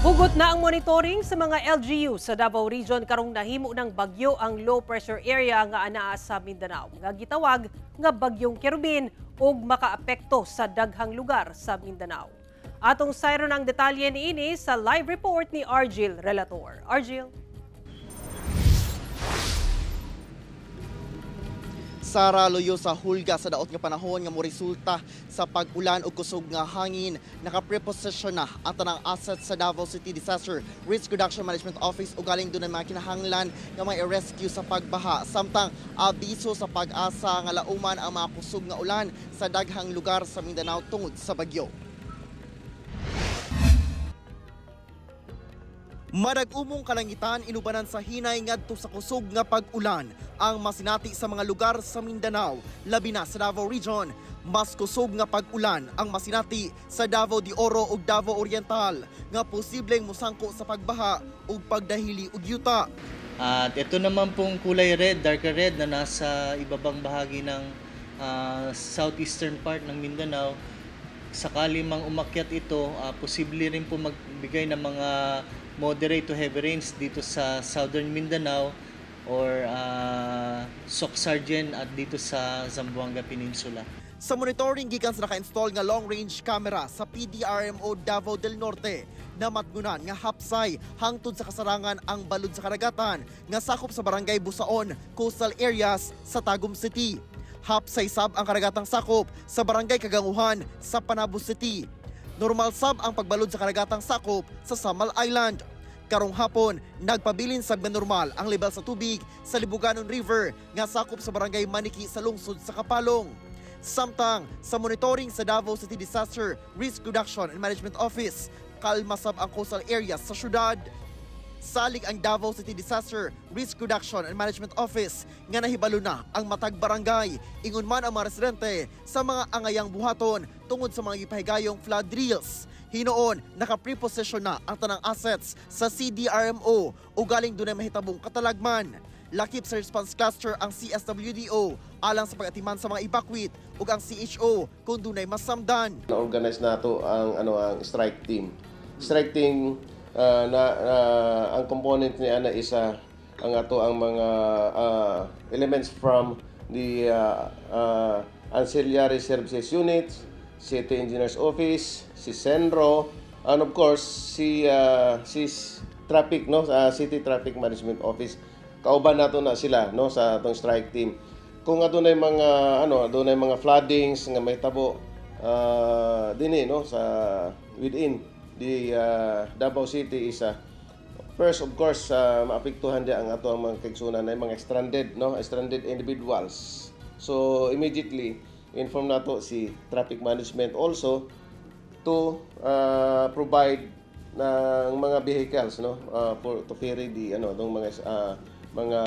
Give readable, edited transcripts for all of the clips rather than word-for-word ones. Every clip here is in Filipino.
Hugot na ang monitoring sa mga LGU sa Davao Region karong nahimo ng bagyo ang low pressure area nga anaa sa Mindanao. Nga gitawag nga bagyong Kerubin ug makaapekto sa daghang lugar sa Mindanao. Atong sayron ang detalye niini sa live report ni Argil Relator. Argil. Sara loyo sa hulga sa daot nga panahon nga moresulta sa pag-ulan ug kusog nga hangin, nakapreposisyon na ang tanang assets sa Davao City Disaster Risk Reduction Management Office ug galing dunay mga kinahanglan nga may rescue sa pagbaha. Samtang abiso sa pag-asa nga lauman ang mga kusog nga ulan sa daghang lugar sa Mindanao tungod sa bagyo. Madag-umong kalangitan inubanan sa hinay ngadto sa kusog nga pag-ulan ang masinati sa mga lugar sa Mindanao, labi na sa Davao Region. Mas kusog nga pag-ulan ang masinati sa Davao de Oro ug Davao Oriental nga posibleng musangko sa pagbaha ug pagdahili ug yuta. At ito naman pong kulay red, darker red na nasa ibabang bahagi ng southeastern part ng Mindanao. Sakali mang umakyat ito, posible rin po magbigay ng mga moderate to heavy rains dito sa southern Mindanao or Soc-Sargen at dito sa Zamboanga Peninsula. Sa monitoring gikan sa naka-install nga long-range camera sa PDRMO Davao del Norte, namatgunan nga hapsay hangtod sa kasarangan ang balod sa karagatan nga sakop sa barangay Busaon, coastal areas sa Tagum City. Hapsay sab ang karagatang sakop sa barangay Kaganguhan sa Panabo City. Normal sab ang pagbalod sa karagatang sakop sa Samal Island. Karong hapon, nagpabilin sab nga normal ang level sa tubig sa Libuganon River nga sakop sa barangay Maniki sa lungsod sa Kapalong. Samtang sa monitoring sa Davao City Disaster Risk Reduction and Management Office, kalma sab ang coastal areas sa syudad. Salig ang Davao City Disaster Risk Reduction and Management Office nga nahibalo na ang matag barangay. Ingon man ang mga residente sa mga angayang buhaton tungod sa mga gipahigayong flood drills. Hinoon, naka-preposition na ang tanang assets sa CDRMO o galing dunay mahitabong katalagman. Lakip sa response cluster ang CSWDO alang sa pag-atiman sa mga evacuate ug ang CHO kung dunay masamdan. Na-organize nato ang strike team. Strike team ang component niya na isa ang ato ang mga elements from the ancillary services units, City Engineers Office, si Senro, and of course si traffic City Traffic Management Office. Kauban nato na sila sa atong strike team. Kung adunay mga adunay mga floodings nga may tabo dinhi sa within the Davao City is first of course maapektuhan dia ang ato ang mga kaigsunan na mga stranded individuals. So immediately inform nato si traffic management also to provide ng mga vehicles to ferry the mga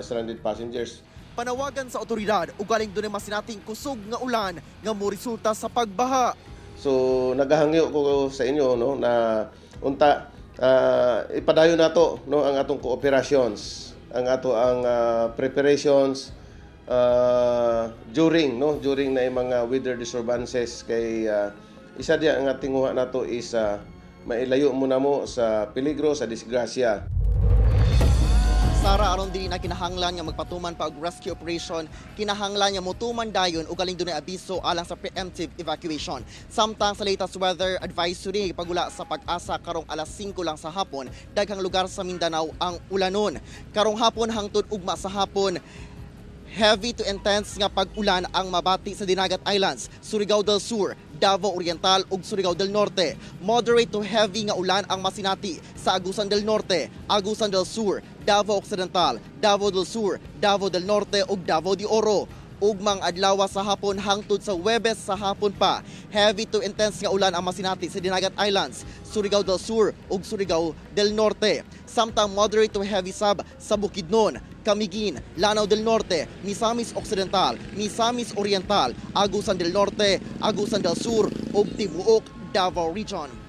stranded passengers. Panawagan sa otoridad ug galing dunay masinating kusog nga ulan nga moresulta sa pagbaha. So nagahangyo ko sa inyo na unta ipadayon nato ang atong cooperations, ang preparations during na mga weather disturbances kay isa diya ang tinguha nato is mailayo muna mo sa peligro sa disgrasya. Sara aron dili na kinahanglan nga magpatuman pa og rescue operation, kinahanglan nga motuman dayon ug galing dunay abiso alang sa preemptive evacuation. Samtang sa latest weather advisory pagula sa pag-asa karong alas 5 lang sa hapon, daghang lugar sa Mindanao ang ulanon. Karong hapon hangtod ugma sa hapon, heavy to intense nga pag-ulan ang mabati sa Dinagat Islands, Surigao del Sur, Davao Oriental ug Surigao del Norte. Moderate to heavy nga ulan ang masinati sa Agusan del Norte, Agusan del Sur, Davao Occidental, Davao del Sur, Davao del Norte ug Davao de Oro. Ugmang adlaw sa hapon hangtod sa Huwebes sa hapon pa, heavy to intense nga ulan ang masinati sa Dinagat Islands, Surigao del Sur ug Surigao del Norte. Samtang moderate to heavy sab sa Bukidnon, Camiguin, Lanao del Norte, Misamis Occidental, Misamis Oriental, Agusan del Norte, Agusan del Sur ug tibuok Davao Region.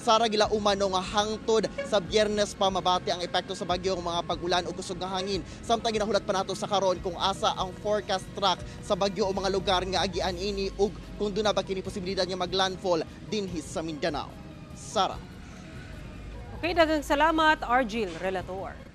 Sara gila umano nga hangtod sa Biyernes pa mabati ang epekto sa bagyong mga pag-ulan o kusog nga hangin. Samtang ginahulat pa nato sa karon kung asa ang forecast track sa bagyo o mga lugar nga agian ini ug kung doon na ba kini posibilidad nga maglandfall dinhi sa Mindanao. Sara. Okay, daghang salamat, Argil Relator.